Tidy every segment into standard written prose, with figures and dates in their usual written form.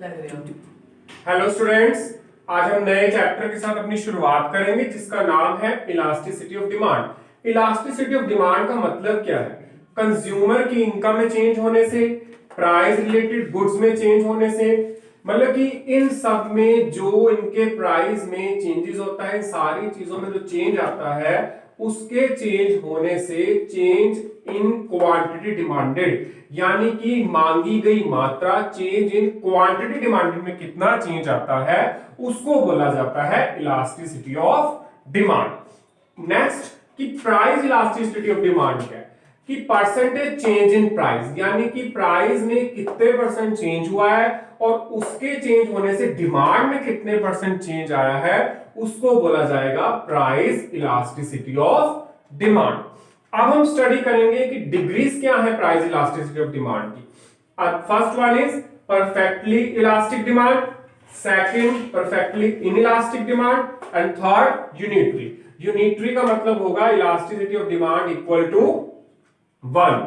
लग रहे हो। हेलो स्टूडेंट्स, आज हम नए चैप्टर के साथ अपनी शुरुआत करेंगे जिसका नाम है elasticity of demand. Elasticity of demand का मतलब क्या है? कंज्यूमर की इनकम में चेंज होने से, प्राइस रिलेटेड गुड्स में चेंज होने से, मतलब कि इन सब में जो इनके प्राइस में चेंजेस होता है, इन सारी चीजों में जो चेंज आता है उसके चेंज होने से चेंज इन क्वांटिटी डिमांडेड, यानी कि मांगी गई मात्रा, चेंज इन क्वांटिटी डिमांडेड में कितना चेंज आता है उसको बोला जाता है इलास्टिसिटी ऑफ डिमांड। नेक्स्ट कि प्राइस इलास्टिसिटी ऑफ डिमांड क्या है कि परसेंटेज चेंज इन प्राइस, यानी कि प्राइस में कितने परसेंट चेंज हुआ है और उसके चेंज होने से डिमांड में कितने परसेंट चेंज आया है उसको बोला जाएगा प्राइस इलास्टिसिटी ऑफ डिमांड। अब हम स्टडी करेंगे कि डिग्रीज क्या है प्राइस इलास्टिसिटी ऑफ डिमांड की। First one is perfectly elastic demand, second perfectly inelastic demand and third unitary. Unitary का मतलब होगा elasticity of demand equal to 1।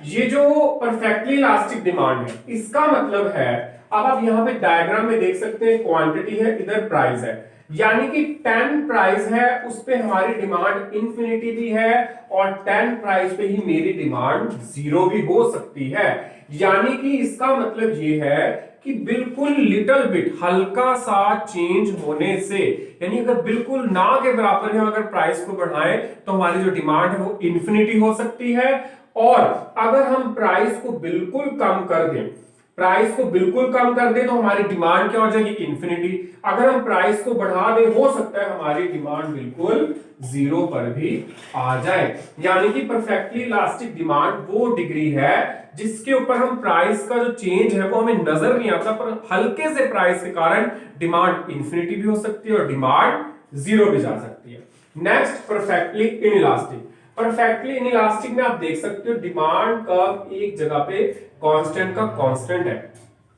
ये जो परफेक्टली इलास्टिक डिमांड है इसका मतलब है, अब आप यहां पे डायग्राम में देख सकते हैं क्वांटिटी है, इधर प्राइस है, यानी कि 10 प्राइस है उस पे हमारी डिमांड इंफिनिटी भी है और 10 प्राइस पे ही मेरी डिमांड 0 भी हो सकती है। यानी कि इसका मतलब ये है कि बिल्कुल लिटिल बिट, हल्का सा चेंज होने से, यानी अगर बिल्कुल ना के बराबर है अगर प्राइस को बढ़ाएं तो हमारी जो डिमांड है वो इंफिनिटी हो सकती है, और अगर हम प्राइस को बिल्कुल कम कर दें, प्राइस को बिल्कुल कम कर दे तो हमारी डिमांड क्या हो जाएगी? इंफिनिटी। अगर हम प्राइस को बढ़ा दें हो सकता है हमारी डिमांड बिल्कुल 0 पर भी आ जाए। यानी कि परफेक्टली इलास्टिक डिमांड वो डिग्री है जिसके ऊपर हम प्राइस का जो चेंज है वो हमें नजर नहीं आता, पर हल्के से प्राइस के कारण डिमांड इंफिनिटी भी हो सकती है और डिमांड 0 भी जा सकती है। Next perfectly inelastic. Perfectly inelastic में आप देख सकते हो डिमांड का एक जगह पे कांस्टेंट का कांस्टेंट है,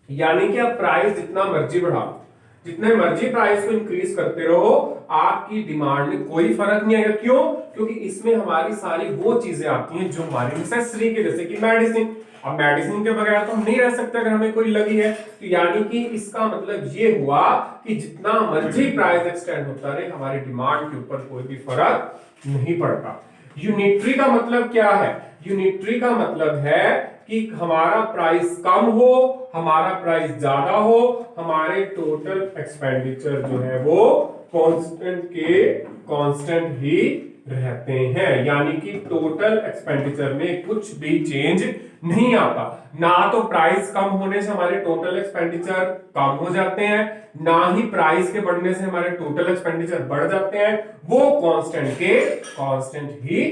यानी कि आप प्राइस जितना मर्जी बढ़ाओ, जितने मर्जी प्राइस को इंक्रीज करते रहो, आपकी डिमांड में कोई फर्क नहीं आएगा। क्यों? क्योंकि इसमें हमारी सारी वो चीजें आती हैं जो हमारी नेसेसरी के, जैसे कि मेडिसिन। अब मेडिसिन के बगैर तो हम नहीं रह सकते अगर हमें कोई लगी है, तो यानी कि इसका मतलब ये हुआ कि जितना मर्जी प्राइस एक्सटेंड होता रहे हमारी डिमांड के ऊपर कोई भी फर्क नहीं पड़ता। यूनिटरी का मतलब क्या है? यूनिटरी का मतलब है कि हमारा प्राइस कम हो, हमारा प्राइस ज्यादा हो, हमारे टोटल एक्सपेंडिचर जो है वो कांस्टेंट के कांस्टेंट ही रहते हैं, यानी कि टोटल एक्सपेंडिचर में कुछ भी चेंज नहीं आता। ना तो प्राइस कम होने से हमारे टोटल एक्सपेंडिचर कम हो जाते हैं, ना ही प्राइस के बढ़ने से हमारे टोटल एक्सपेंडिचर बढ़ जाते हैं, वो कांस्टेंट के कांस्टेंट ही।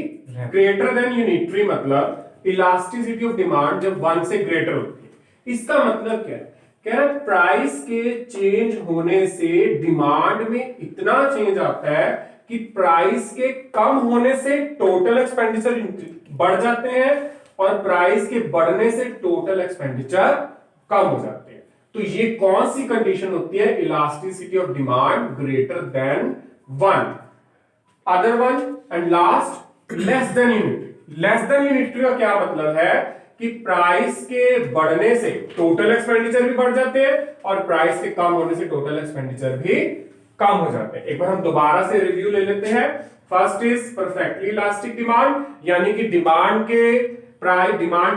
ग्रेटर देन यूनिटरी मतलब इलास्टिसिटी ऑफ डिमांड जब 1 से ग्रेटर होती है। इसका मतलब क्या है? कह रहा प्राइस के चेंज होने से डिमांड में इतना चेंज आता है कि प्राइस के कम होने से टोटल एक्सपेंडिचर बढ़ जाते हैं और प्राइस के बढ़ने से टोटल एक्सपेंडिचर कम हो जाते हैं। तो ये कौन सी कंडीशन होती है? Elasticity of demand greater than 1। Other one and last less than unitary. Less than unitary का क्या मतलब है कि प्राइस के बढ़ने से टोटल एक्सपेंडिचर भी बढ़ जाते हैं और प्राइस के कम होने से टोटल एक्सपेंडिचर भी कम हो जाते हैं। एक बार हम दोबारा से रिव्यू ले लेते हैं। First is perfectly elastic demand, यानी कि डिमांड के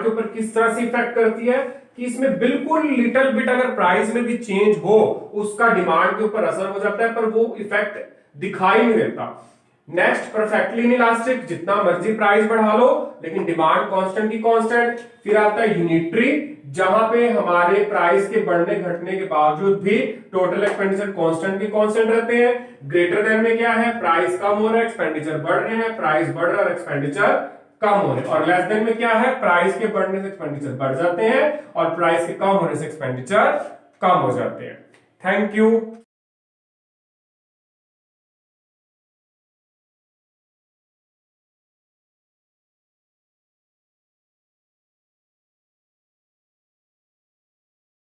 ऊपर किस तरह से इफेक्ट करती है कि इसमें बिल्कुल लिटिल बिट अगर प्राइस में भी चेंज हो उसका डिमांड के ऊपर असर हो जाता है, पर वो इफेक्ट दिखाई नहीं देता। नेक्स्ट परफेक्टली इनइलास्टिक, जितना मर्जी प्राइस बढ़ा लो लेकिन डिमांड कांस्टेंट की कांस्टेंट। फिर आता है यूनिटरी, जहां पे हमारे प्राइस के बढ़ने घटने के बावजूद भी टोटल एक्सपेंडिचर कांस्टेंट के कांस्टेंट रहते हैं। ग्रेटर देन में क्या है? प्राइस कम हो रहा है, एक्सपेंडिचर बढ़ रहे हैं, प्राइस बढ़ रहा है, एक्सपेंडिचर कम हो रहे हैं। और लेस देन में क्या है? प्राइस के बढ़ने से एक्सपेंडिचर बढ़ जाते हैं और प्राइस के कम होने से एक्सपेंडिचर कम हो जाते हैं। Thank you.